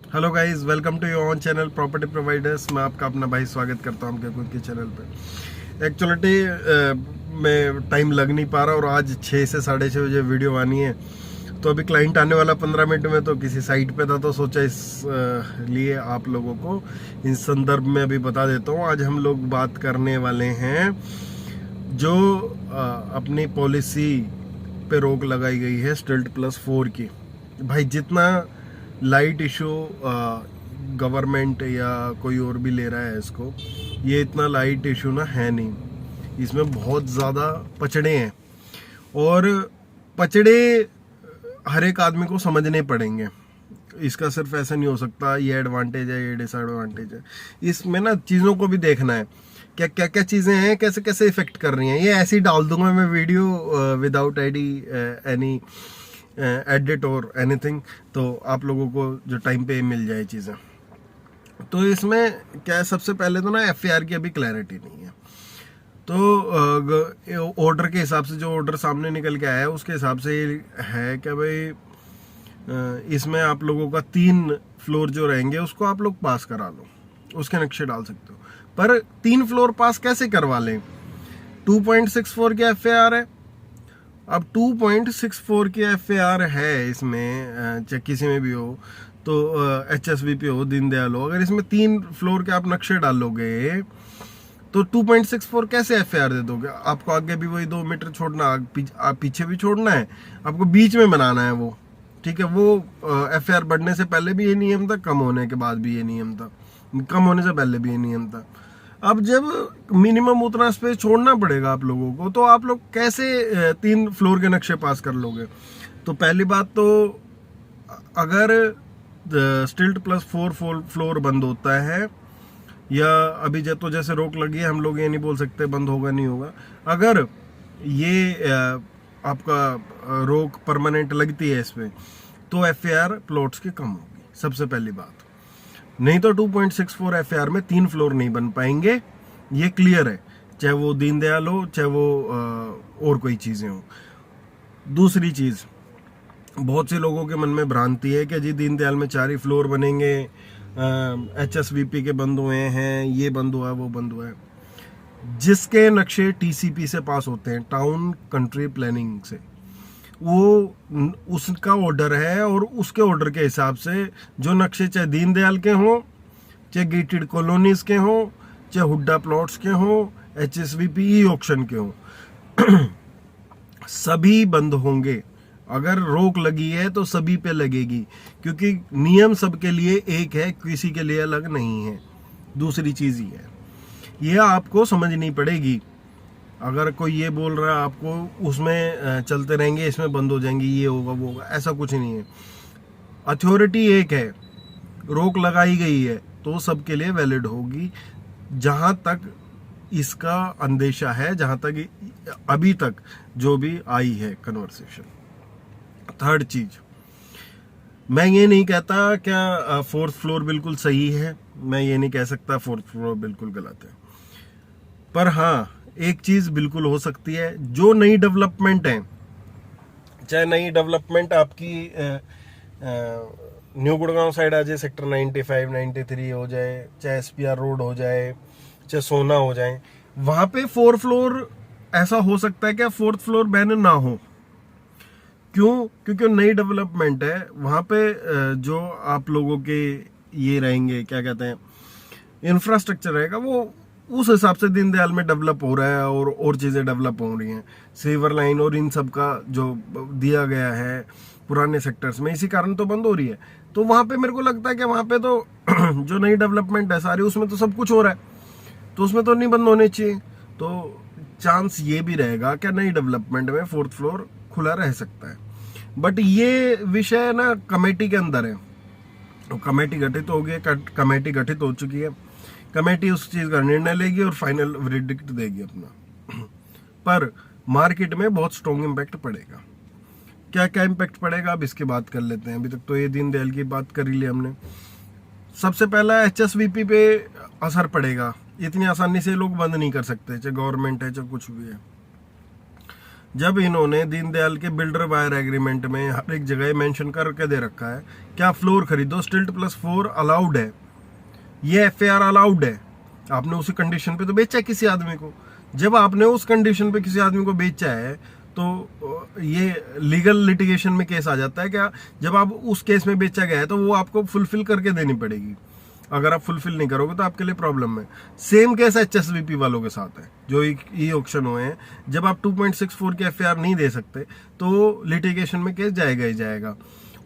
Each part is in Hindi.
Hello guys, welcome to your own channel property providers. मैं आपका अपना भाई स्वागत करता हूँ आपके खुद के चैनल पे। एक्चुअली मैं टाइम लग नहीं पा रहा और आज 6 से 6:30 बजे वीडियो आनी है। तो अभी क्लाइंट आने वाला 15 मिनट में, तो किसी साइट पे था तो सोचा इस लिए आप लोगों को इस संदर्भ में अभी बता देता हूँ। आज हम लोग बात करने वाले हैं जो अपनी पॉलिसी पे रोक लगाई गई है STILT+4 की। भाई जितना लाइट इशू गवर्नमेंट या कोई और भी ले रहा है इसको, ये इतना लाइट इशू ना है नहीं। इसमें बहुत ज़्यादा पचड़े हैं और पचड़े हर एक आदमी को समझने पड़ेंगे। इसका सिर्फ ऐसा नहीं हो सकता ये एडवांटेज है ये डिसएडवांटेज है। इसमें ना चीज़ों को भी देखना है, क्या क्या क्या चीज़ें हैं, कैसे कैसे इफेक्ट कर रही हैं। ये ऐसे ही डाल दूंगा मैं वीडियो विदाउट एनी एडिट और एनीथिंग, तो आप लोगों को जो टाइम पे मिल जाए चीज़ें। तो इसमें क्या है, सबसे पहले तो ना FAR की अभी क्लैरिटी नहीं है। तो ऑर्डर के हिसाब से जो ऑर्डर सामने निकल के आया है उसके हिसाब से है कि भाई इसमें आप लोगों का 3 फ्लोर जो रहेंगे उसको आप लोग पास करा लो, उसके नक्शे डाल सकते हो। पर 3 फ्लोर पास कैसे करवा लें? 2.64 की FAR है। अब 2.64 की FAR है इसमें, चाहे किसी में भी हो, तो HSVP हो, दीनदयाल हो, अगर इसमें 3 फ्लोर के आप नक्शे डालोगे तो 2.64 कैसे FAR दे दोगे? आपको आगे भी वही 2 मीटर छोड़ना, पीछे भी छोड़ना है, आपको बीच में बनाना है वो। ठीक है, वो FAR बढ़ने से पहले भी ये नियम था, कम होने के बाद भी ये नियम था, कम होने से पहले भी ये नियम था। अब जब मिनिमम उतना स्पेस छोड़ना पड़ेगा आप लोगों को, तो आप लोग कैसे 3 फ्लोर के नक्शे पास कर लोगे? तो पहली बात तो, अगर STILT+4 फ्लोर बंद होता है, या अभी तो जैसे रोक लगी है, हम लोग ये नहीं बोल सकते बंद होगा नहीं होगा। अगर ये आपका रोक परमानेंट लगती है इसमें, तो FAR प्लॉट्स की कम होगी, सबसे पहली बात। नहीं तो 2.64 FAR में 3 फ्लोर नहीं बन पाएंगे, ये क्लियर है, चाहे वो दीनदयाल हो, चाहे वो और कोई चीज़ें हो। दूसरी चीज़, बहुत से लोगों के मन में भ्रांति है कि जी दीनदयाल में 4 ही फ्लोर बनेंगे, HSVP के बंद हुए हैं, ये बंद हुआ है, वो बंद हुआ है। जिसके नक्शे TCP से पास होते हैं, टाउन कंट्री प्लानिंग से, वो उसका ऑर्डर है और उसके ऑर्डर के हिसाब से जो नक्शे, चाहे दीनदयाल के हों, चाहे गेटेड कॉलोनीज के हों, चाहे हुड्डा प्लॉट्स के हों, HSVP ऑक्शन के हों, सभी बंद होंगे। अगर रोक लगी है तो सभी पे लगेगी, क्योंकि नियम सबके लिए एक है, किसी के लिए अलग नहीं है। दूसरी चीज ही है, ये आपको समझनी पड़ेगी। अगर कोई ये बोल रहा है आपको उसमें चलते रहेंगे, इसमें बंद हो जाएंगे, ये होगा वो होगा, ऐसा कुछ नहीं है। अथॉरिटी एक है, रोक लगाई गई है तो सबके लिए वैलिड होगी, जहां तक इसका अंदेशा है, जहां तक अभी तक जो भी आई है कन्वर्सेशन। थर्ड चीज, मैं ये नहीं कहता क्या 4th फ्लोर बिल्कुल सही है, मैं ये नहीं कह सकता 4th फ्लोर बिल्कुल गलत है। पर हाँ, एक चीज बिल्कुल हो सकती है, जो नई डेवलपमेंट है, चाहे नई डेवलपमेंट आपकी न्यू गुड़गांव साइड आ जाए, सेक्टर 95 93 हो जाए, चाहे SPR रोड हो जाए, चाहे सोना हो जाए, वहां पे 4 फ्लोर ऐसा हो सकता है कि 4th फ्लोर बैन ना हो। क्यों? क्योंकि नई डेवलपमेंट है, वहां पे जो आप लोगों के ये रहेंगे, क्या कहते हैं, इंफ्रास्ट्रक्चर रहेगा, वो उस हिसाब से दीनदयाल में डेवलप हो रहा है और चीज़ें डेवलप हो रही हैं। सीवर लाइन और इन सब का जो दिया गया है पुराने सेक्टर्स में, इसी कारण तो बंद हो रही है। तो वहाँ पे मेरे को लगता है कि वहाँ पे तो जो नई डेवलपमेंट है सारी, उसमें तो सब कुछ हो रहा है, तो उसमें तो नहीं बंद होने चाहिए। तो चांस ये भी रहेगा कि नई डेवलपमेंट में 4th फ्लोर खुला रह सकता है। बट ये विषय ना कमेटी के अंदर है, तो कमेटी गठित हो गई, कमेटी गठित हो चुकी है, कमेटी उस चीज का निर्णय लेगी और फाइनल वर्डिक्ट देगी अपना। पर मार्केट में बहुत स्ट्रॉन्ग इम्पैक्ट पड़ेगा। क्या क्या इम्पैक्ट पड़ेगा, अब इसकी बात कर लेते हैं। अभी तक तो ये दीनदयाल की बात कर ही ली हमने। सबसे पहला HSVP पे असर पड़ेगा, इतनी आसानी से लोग बंद नहीं कर सकते, चाहे गवर्नमेंट है चाहे कुछ भी है। जब इन्होंने दीनदयाल के बिल्डर बायर एग्रीमेंट में हर एक जगह मेंशन करके दे रखा है क्या फ्लोर खरीदो, स्टिल्ट +4 अलाउड है, ये FAR अलाउड है, आपने उसी कंडीशन पे तो बेचा है किसी आदमी को। जब आपने उस कंडीशन पे किसी आदमी को बेचा है तो ये लीगल लिटिगेशन में केस आ जाता है क्या, जब आप उस केस में बेचा गया है तो वो आपको फुलफिल करके देनी पड़ेगी। अगर आप फुलफिल नहीं करोगे तो आपके लिए प्रॉब्लम है। सेम केस HSVP वालों के साथ है जो ई ऑक्शन हुए हैं। जब आप 2.64 के FAR नहीं दे सकते तो लिटिगेशन में केस जाएगा ही जाएगा,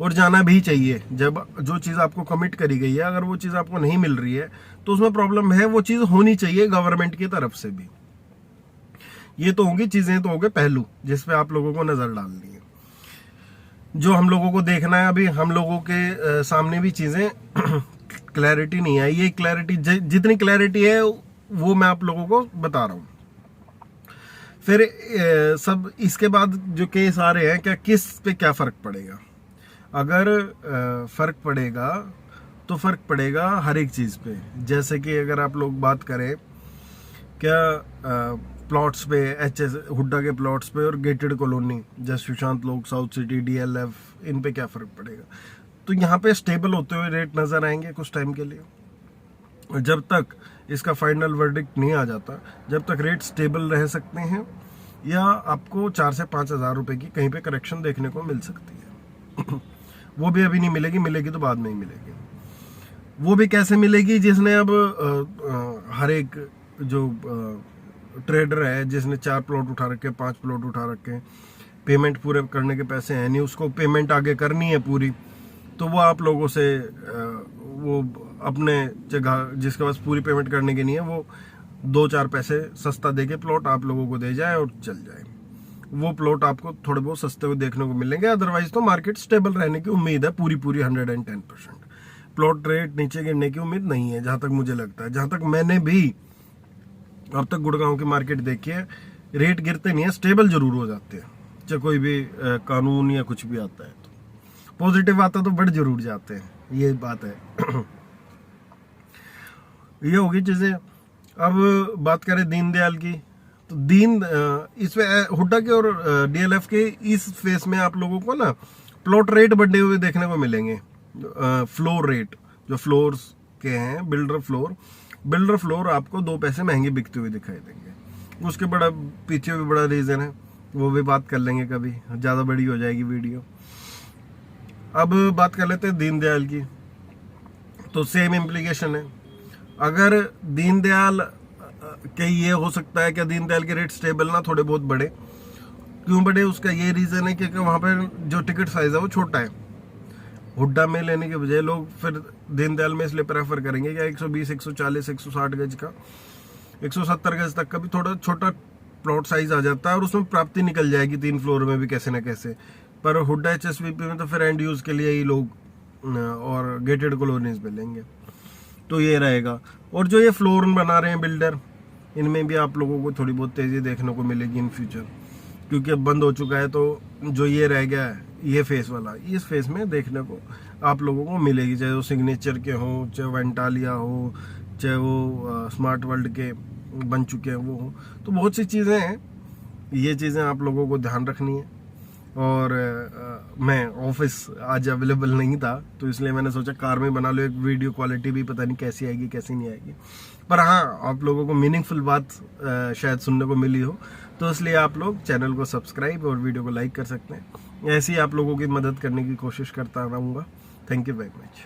और जाना भी चाहिए। जब जो चीज़ आपको कमिट करी गई है अगर वो चीज़ आपको नहीं मिल रही है तो उसमें प्रॉब्लम है, वो चीज़ होनी चाहिए गवर्नमेंट की तरफ से भी। ये तो होंगी चीज़ें, तो हो गए पहलू जिस पे आप लोगों को नज़र डालनी है। जो हम लोगों को देखना है, अभी हम लोगों के सामने भी चीज़ें क्लैरिटी नहीं आई। ये क्लैरिटी जितनी क्लैरिटी है वो मैं आप लोगों को बता रहा हूँ। फिर सब इसके बाद जो केस आ रहे हैं क्या, किस पे क्या फ़र्क पड़ेगा। अगर फ़र्क पड़ेगा तो फ़र्क पड़ेगा हर एक चीज़ पे। जैसे कि अगर आप लोग बात करें क्या प्लॉट्स पे, हुड्डा के प्लॉट्स पे और गेटेड कॉलोनी जैसे सुशांत लोक, साउथ सिटी, DLF, इन पे क्या फ़र्क पड़ेगा। तो यहाँ पे स्टेबल होते हुए रेट नज़र आएंगे कुछ टाइम के लिए, और जब तक इसका फाइनल वर्डिक्ट नहीं आ जाता जब तक रेट स्टेबल रह सकते हैं, या आपको 4 से 5 हज़ार रुपये की कहीं पे करेक्शन देखने को मिल सकती है। वो भी अभी नहीं मिलेगी, मिलेगी तो बाद में ही मिलेगी। वो भी कैसे मिलेगी, जिसने अब हर एक जो ट्रेडर है जिसने 4 प्लॉट उठा रखे, 5 प्लॉट उठा रखे, पेमेंट पूरे करने के पैसे हैं नहीं, उसको पेमेंट आगे करनी है पूरी, तो वो आप लोगों से वो अपने जगह जिसके पास पूरी पेमेंट करने की नहीं है वो 2-4 पैसे सस्ता देके प्लॉट आप लोगों को दे जाए और चल जाए। वो प्लॉट आपको थोड़े बहुत सस्ते हुए देखने को मिलेंगे। अदरवाइज तो मार्केट स्टेबल रहने की उम्मीद है पूरी 110%। प्लॉट रेट नीचे गिरने की उम्मीद नहीं है जहां तक मुझे लगता है। जहां तक मैंने भी अब तक गुड़गांव की मार्केट देखी है, रेट गिरते नहीं है, स्टेबल जरूर हो जाते हैं। चाहे कोई भी कानून या कुछ भी आता है तो पॉजिटिव आता तो बढ़ जरूर जाते हैं, ये बात है। ये होगी चीजें। अब बात करें दीनदयाल की, तो इसमें हुड्डा के और DLF के इस फेस में आप लोगों को ना प्लॉट रेट बढ़े हुए देखने को मिलेंगे। फ्लोर रेट जो फ्लोर्स के हैं, बिल्डर फ्लोर आपको 2 पैसे महंगे बिकते हुए दिखाई देंगे। उसके पीछे भी बड़ा रीजन है, वो भी बात कर लेंगे कभी, ज्यादा बड़ी हो जाएगी वीडियो। अब बात कर लेते हैं दीनदयाल की, तो सेम इम्प्लीकेशन है। अगर दीनदयाल के ये हो सकता है कि दीनदयाल के रेट स्टेबल ना थोड़े बहुत बढ़े। क्यों बढ़े, उसका ये रीजन है क्योंकि वहां पर जो टिकट साइज है वो छोटा है। हुड्डा में लेने के बजाय लोग फिर दीनदयाल में इसलिए प्रेफर करेंगे कि 120, 140, 160 गज का, 170 गज तक का भी थोड़ा छोटा प्लॉट साइज आ जाता है और उसमें प्राप्ति निकल जाएगी 3 फ्लोर में भी कैसे ना कैसे। पर हुड्डा HSVP में तो फिर एंड यूज के लिए ही लोग और गेटेड कॉलोनीज में लेंगे, तो ये रहेगा। और जो ये फ्लोर बना रहे हैं बिल्डर, इनमें भी आप लोगों को थोड़ी बहुत तेजी देखने को मिलेगी इन फ्यूचर, क्योंकि अब बंद हो चुका है। तो जो ये रह गया है ये फेस वाला, इस फेस में देखने को आप लोगों को मिलेगी, चाहे वो सिग्नेचर के हो, चाहे वेंटालिया हो, चाहे वो स्मार्ट वर्ल्ड के बन चुके हैं वो हो। तो बहुत सी चीज़ें हैं, ये चीज़ें आप लोगों को ध्यान रखनी है। और मैं ऑफिस आज अवेलेबल नहीं था तो इसलिए मैंने सोचा कार में बना लो एक वीडियो, क्वालिटी भी पता नहीं कैसी आएगी कैसी नहीं आएगी। पर हाँ, आप लोगों को मीनिंगफुल बात शायद सुनने को मिली हो, तो इसलिए आप लोग चैनल को सब्सक्राइब और वीडियो को लाइक कर सकते हैं। ऐसी आप लोगों की मदद करने की कोशिश करता रहूँगा। Thank you very much.